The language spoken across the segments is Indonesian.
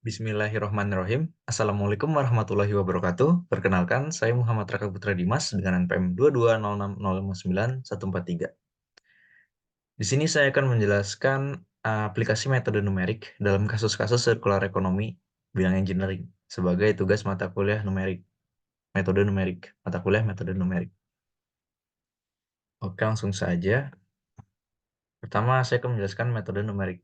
Bismillahirrahmanirrahim. Assalamualaikum warahmatullahi wabarakatuh. Perkenalkan, saya Muhammad Raka Putra Dimas dengan NPM 220605143. Di sini saya akan menjelaskan aplikasi metode numerik dalam kasus-kasus sirkular ekonomi bidang engineering sebagai tugas mata kuliah numerik, mata kuliah metode numerik. Oke, langsung saja. Pertama, saya akan menjelaskan metode numerik.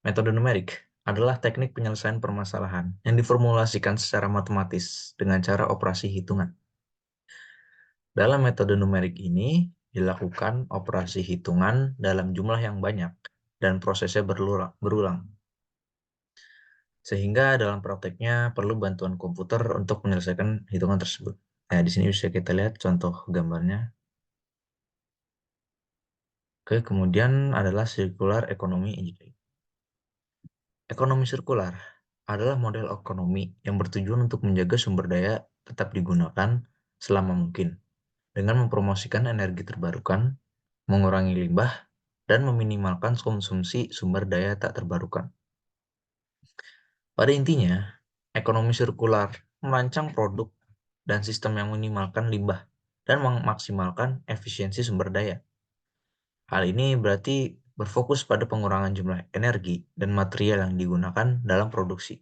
Metode numerik adalah teknik penyelesaian permasalahan yang diformulasikan secara matematis dengan cara operasi hitungan. Dalam metode numerik ini, dilakukan operasi hitungan dalam jumlah yang banyak dan prosesnya berulang. Sehingga dalam prakteknya perlu bantuan komputer untuk menyelesaikan hitungan tersebut. Nah, di sini bisa kita lihat contoh gambarnya. Oke, kemudian adalah circular economy engineering. Ekonomi sirkular adalah model ekonomi yang bertujuan untuk menjaga sumber daya tetap digunakan selama mungkin, dengan mempromosikan energi terbarukan, mengurangi limbah, dan meminimalkan konsumsi sumber daya tak terbarukan. Pada intinya, ekonomi sirkular merancang produk dan sistem yang meminimalkan limbah dan memaksimalkan efisiensi sumber daya. Hal ini berarti berfokus pada pengurangan jumlah energi dan material yang digunakan dalam produksi,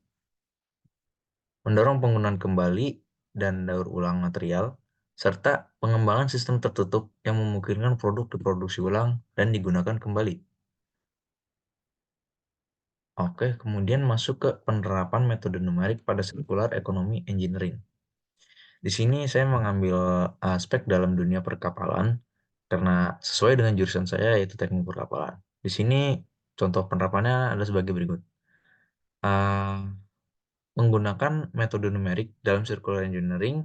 mendorong penggunaan kembali dan daur ulang material, serta pengembangan sistem tertutup yang memungkinkan produk diproduksi ulang dan digunakan kembali. Oke, kemudian masuk ke penerapan metode numerik pada circular economy engineering. Di sini saya mengambil aspek dalam dunia perkapalan karena sesuai dengan jurusan saya yaitu teknik perkapalan. Di sini contoh penerapannya adalah sebagai berikut. Menggunakan metode numerik dalam circular engineering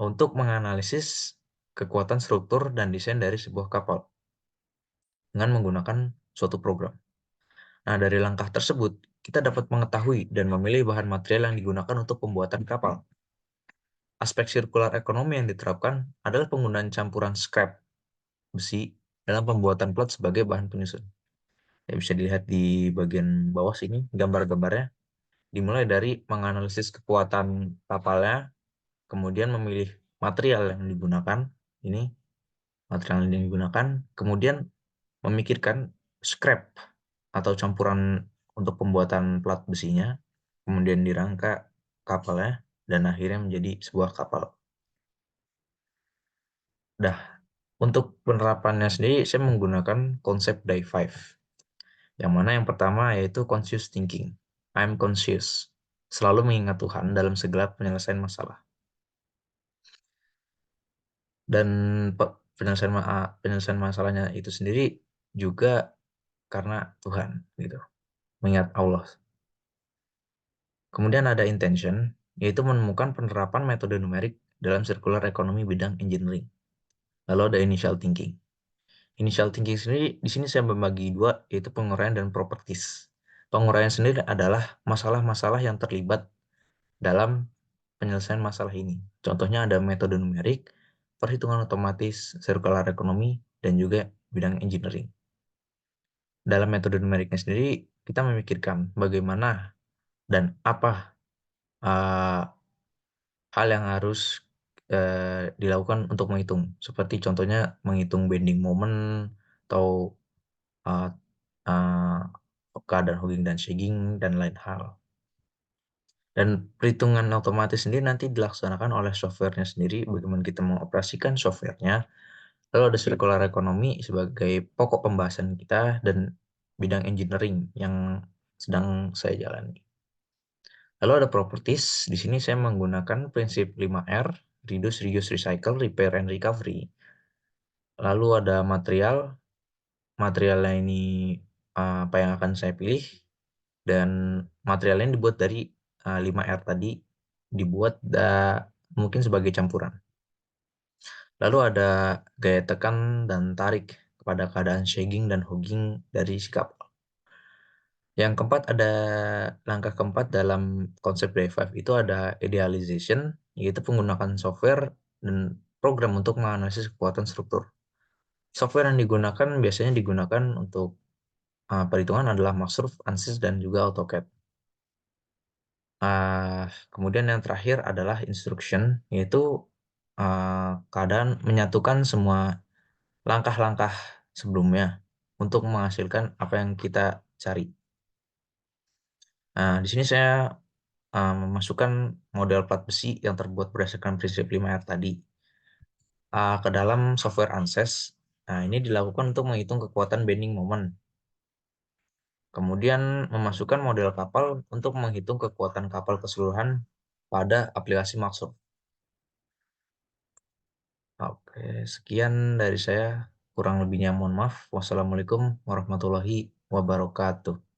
untuk menganalisis kekuatan struktur dan desain dari sebuah kapal dengan menggunakan suatu program. Nah, dari langkah tersebut, kita dapat mengetahui dan memilih bahan material yang digunakan untuk pembuatan kapal. Aspek sirkular ekonomi yang diterapkan adalah penggunaan campuran scrap besi dalam pembuatan plat sebagai bahan penyusun. Ya, bisa dilihat di bagian bawah sini gambar-gambarnya. Dimulai dari menganalisis kekuatan kapalnya, kemudian memilih material yang digunakan, ini material yang digunakan, kemudian memikirkan scrap atau campuran untuk pembuatan plat besinya, kemudian dirangka kapalnya, dan akhirnya menjadi sebuah kapal. Dah, untuk penerapannya sendiri, saya menggunakan konsep Die 5, yang mana yang pertama yaitu conscious thinking. I'm conscious, selalu mengingat Tuhan dalam segala penyelesaian masalah. Dan penyelesaian masalahnya itu sendiri juga karena Tuhan, gitu, mengingat Allah. Kemudian ada intention, yaitu menemukan penerapan metode numerik dalam circular economy bidang engineering. Lalu ada initial thinking. Initial thinking sendiri di sini saya membagi dua, yaitu penguraian dan properties. Penguraian sendiri adalah masalah-masalah yang terlibat dalam penyelesaian masalah ini. Contohnya ada metode numerik, perhitungan otomatis, circular economy, dan juga bidang engineering. Dalam metode numeriknya sendiri, kita memikirkan bagaimana dan apa hal yang harus dilakukan untuk menghitung. Seperti contohnya menghitung bending moment atau uh, uh, keadaan hogging dan shagging dan lain hal. Dan perhitungan otomatis sendiri nanti dilaksanakan oleh softwarenya sendiri, bagaimana kita mengoperasikan softwarenya. Lalu ada circular economy sebagai pokok pembahasan kita dan bidang engineering yang sedang saya jalani. Lalu ada properties. Di sini saya menggunakan prinsip 5R, reduce, reuse, recycle, repair, and recovery. Lalu ada material. Materialnya ini apa yang akan saya pilih. Dan materialnya dibuat dari 5R tadi, dibuat mungkin sebagai campuran. Lalu ada gaya tekan dan tarik kepada keadaan shagging dan hogging dari si kapal. Yang keempat, ada langkah keempat dalam konsep Day 5 itu ada idealization, yaitu penggunaan software dan program untuk menganalisis kekuatan struktur. Software yang digunakan biasanya digunakan untuk perhitungan adalah Maxroof, ANSYS, dan juga AutoCAD. Kemudian yang terakhir adalah instruction, yaitu, keadaan menyatukan semua langkah-langkah sebelumnya untuk menghasilkan apa yang kita cari. Di sini saya, memasukkan model plat besi yang terbuat berdasarkan prinsip 5R tadi, ke dalam software Ansys. Nah, ini dilakukan untuk menghitung kekuatan bending moment. Kemudian memasukkan model kapal untuk menghitung kekuatan kapal keseluruhan pada aplikasi Microsoft. Oke, sekian dari saya. Kurang lebihnya mohon maaf. Wassalamualaikum warahmatullahi wabarakatuh.